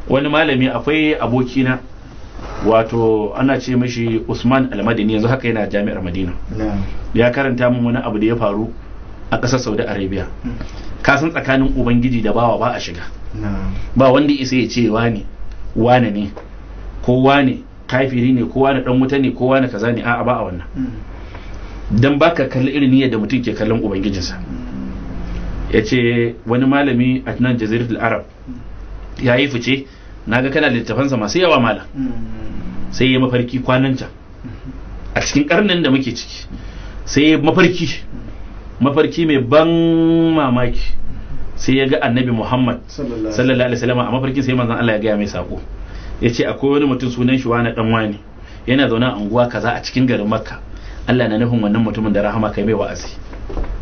wani malami akwai abokina wato ana ce mashi Usman Al-Madini yanzu haka yana jami'ar Madina ya karanta min wani abu da ya faru a ƙasar Saudi Arabia ka san tsakanin ubangiji da bawa ba a shiga ba wanda isa ya ce wane ne ko wane kafiri ne ko wane dan wuta ne ko wane kaza ne a'a ba a wannan dan baka kalli irin niyyar da mutum ke kallon ubangijinsa. Yace wani malami a nan jaziratul Arab ya yi fice naga kana littafansa masu yawa malam sai ya mafarki kwanan can a cikin karnin da muke ciki sai ya mafarki mai ban mamaki sai ya ga annabi Muhammad sallallahu alaihi wasallam a mafarkin sai manzon Allah ya gaya mai sako yace akwai wani mutum sunan shi wani dan wani yana zaune a unguwa kaza a cikin garin Makka Allah na nufin wannan mutumin da rahama kai mai wa'azi.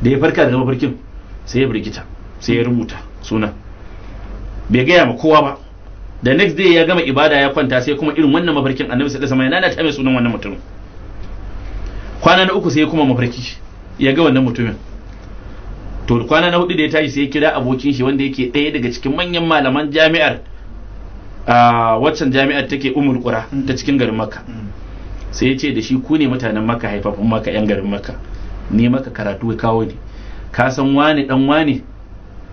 Da ya farka daga mafarkin sai ya birgita sai ya rubuta sunan bai gaya ma kowa ba. Da next day ya gama ibada ya kwanta sai kuma irin wannan mafarkin annabi sallallahu alaihi wasallam yana ta mai sunan wannan mutumin. Kwana na uku sai ya kuma mafarki ya ga wannan mutumin. To kwana na hudu da ya tashi sai ya kira abokin shi wanda yake ɗaya daga cikin manyan malaman jami'ar waccan jami'ar take Ummul Qura ta cikin garin Makka. Sai ya ce da shi ku ne mutanen Makka haifafun Makka yan garin Makka ni maka karatu ya kawo ni ka san wani dan wani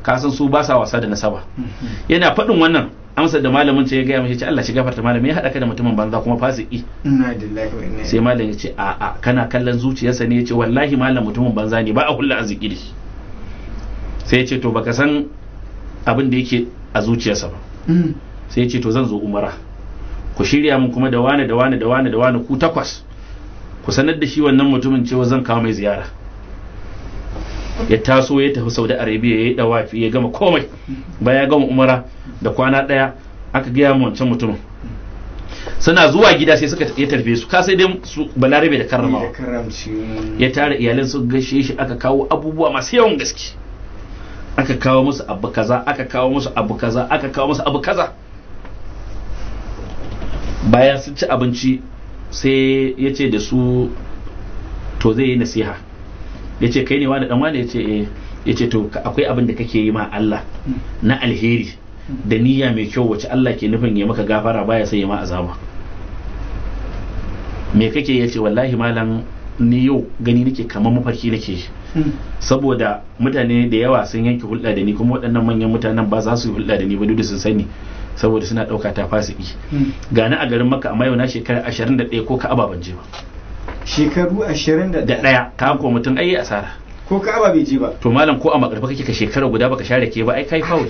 ka san su ba sa wasa da nasaba. Yana faɗin wannan amsar da malamin ce ya gaya mashi ce Allah shi gafarta malami ya haɗa ka da mutumin banza kuma fasiki. Sai malam ya ce a'a kana kallon zuciyarsa ne ya ce wallahi malam mutumin banza ne ba a hulla arziki da shi. Sai ya ce to baka san abin da yake a zuciyarsa ba. Sai ya ce to zan zo umara ku shirya mun kuma da wani ku 8 ku sanar da shi wannan mutumin cewa zan kawo mai ziyara. Ya taso ya tafi Saudi Arabia ya yi dawafi ya gama komai bayan ya gama umara da kwana 1 aka gaya mu wancan mutumin suna zuwa gida sai suka ya tarbe su ka sai dai su balarabe da karramawa ya tare iyalan su gaishe shi aka kawo abubuwa masu yawan gaske aka kawo musu abu kaza aka kawo musu abu kaza aka kawo musu abu kaza. Bayan sun ci abinci sai ya ce da su to zai yi nasiha. Ya ce kai ne wani dan wani? Ya ce eh. Ya ce to akwai abin da kake yi ma Allah na alheri da niyya mai kyau wacce Allah ke nufin ya maka gafara baya sai ya ma azaba. Me kake? Ya ce wallahi malam ni yau gani nake kamar mafarki nake saboda mutane da yawa sun yanke hulɗa da ni kuma waɗannan manyan mutanen ba za su yi hulɗa da ni ba duk da sun sani saboda suna ɗauka ta fasiki. Gani a garin Makka amma yau na shekara 21 ko Ka'aba ban je ba. Shekaru 21 ka ko mutum ai asara ko Ka'aba bai je ba. To malam ko a makarfa kake ka shekara guda baka share ke ba ai kai faul.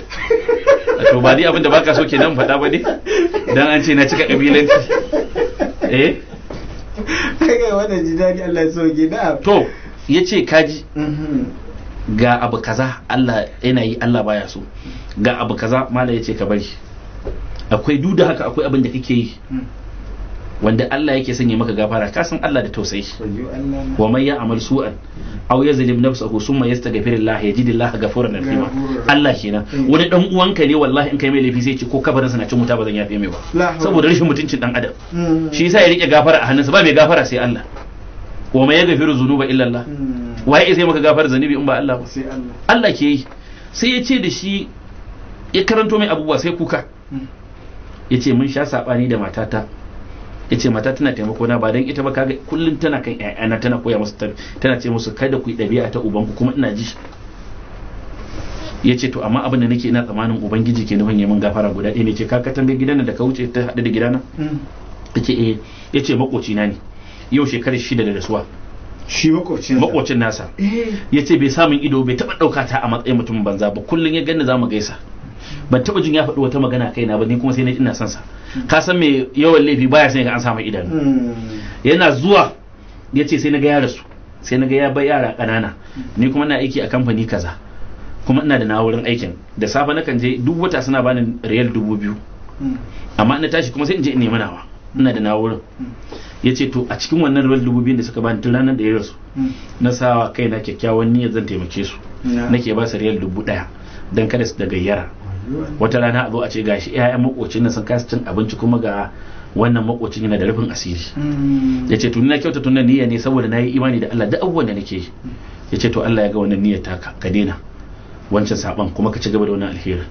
To ba dai abin da baka so kenan faɗa ba dai dan an ce na cika kabilanci kai wannan jidani Allah ya soke da to yace kaji ga abu kaza Allah yana yi Allah baya so ga abu kaza malam yace ka bari akwai duk da haka akwai abin da kake yi wanda Allah yake sanya maka gafara ka san Allah da tausayi. Wa man ya'mal su'an aw yazlim nafsahu summa yastaghfirullah yajidillaha ghafuran rahima. Allah kenan wani dan uwanka ne wallahi in kai mai laifi sai ce ko kabarin sa na cin wuta ba zan yafe mai ba saboda rashin mutuncin dan adam. Shi yasa ya rike gafara a hannunsa ba mai gafara sai Allah. Wa man yaghfiru dhunuba illa Allah. Waye sai maka gafara zanubi in ba Allah ba sai Allah. Allah ke yi. Sai ya ce da shi ya karanto mai abubuwa sai kuka. Yace mun sha sabani da matata. Yace mata tana taimako na ba dan ita ba kaga kullun tana kan ƴaƴana tana koya musu tana ce musu kada ku yi ɗabi'a ta ubanku kuma ina ji. Yace to amma abin da nake ina tsamanin ubangiji ke nufin yamin gafara guda ɗaya ne ce ka tambaye gidan da ka wuce ta haɗu da gidana. Yace eh. Yace makoci na ne yau shekarar 6 da rasuwa. Shi makocin nasa yace bai samun ido bai taba ɗauka ta a matsayin mutum banza ba kullun ya ganni zamu gaisa ban taba jin ya faɗi wata magana kaina ba ni kuma sai na ina son sa. Ka san me yawan laifi baya sai ga an samu idanu. Yana zuwa yace sai na ga yara su sai na ga ya bai yara kanana ni kuma ina aiki a kamfani kaza kuma ina da na wurin aikin da safe nakan je duk wata suna bani riyal 2000 amma ina tashi kuma sai in je in nemi nawa ina da na wurin. Yace to a cikin wannan riyal 2000 da suka bani tun ranar da ya rasu na sawa kaina kyakkyawan niyyar zan taimake su nake ba su riyal 1000 dan kada su da gayyara. Wata rana a zo a ce gashi ƴaƴan makocin nan sun kasa cin abinci kuma ga wannan makocin yana da rufin asiri. Yace to na kyauta tunan niyya ne saboda nayi imani da Allah da abubuwan da nake yi. Yace to Allah ya ga wannan niyyar taka ka daina wancan saban kuma ka ci gaba da wannan alheri.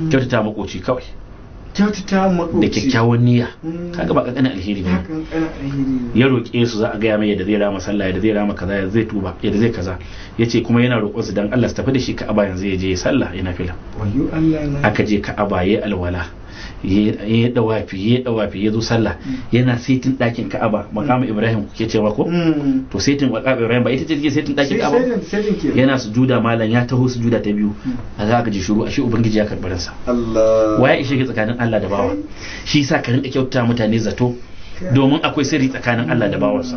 Kyautata makoci kawai. kyautata makwabci da kyakkyawan niyya kaga ba kankanin alheri ba ya roƙe su za a gaya mai yadda zai rama sallah yadda zai rama kaza yadda zai tuba yadda zai kaza yace kuma yana roƙon su dan Allah su tafi da shi Ka'aba yanzu ya je ya sallah yana fila aka je Ka'aba yayi alwala ya dawafi ya zo sallah yana saitin ɗakin Ka'aba makamu Ibrahim kuke cewa ko to saitin makamu Ibrahim ba ita ce saitin ɗakin Ka'aba yana sujuda malam ya taho sujuda ta biyu a za ka ji shiru ashe ubangiji ya karɓi ransa waya ishe ki tsakanin Allah da bawa shi yasa ka rinka kyauta mutane zato domin akwai sirri tsakanin Allah da bawansa